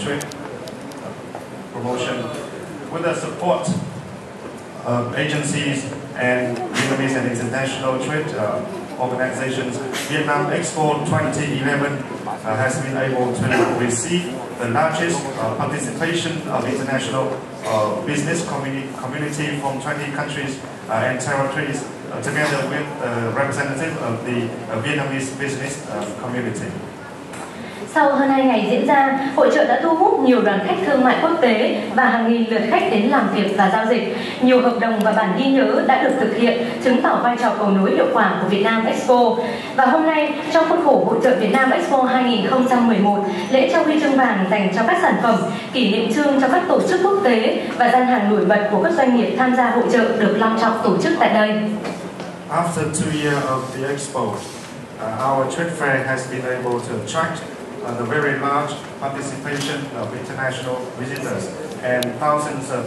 trade promotion. With the support of agencies and Vietnamese and international trade organizations, Vietnam Expo 2011 has been able to receive the largest participation of international business community from 20 countries and territories, together with representatives of the Vietnamese business community. Sau hơn 2 ngày diễn ra, hội chợ đã thu hút nhiều đoàn khách thương mại quốc tế và hàng nghìn lượt khách đến làm việc và giao dịch. Nhiều hợp đồng và bản ghi nhớ đã được thực hiện, chứng tỏ vai trò cầu nối hiệu quả của Vietnam Expo. Và hôm nay, trong khuôn khổ hội chợ Vietnam Expo 2011, lễ trao huy chương vàng dành cho các sản phẩm, kỷ niệm chương cho các tổ chức quốc tế và gian hàng nổi bật của các doanh nghiệp tham gia hội chợ được long trọng tổ chức tại đây. After 2 years of the expo, our trade fair has been able to attract the very large participation of international visitors and thousands of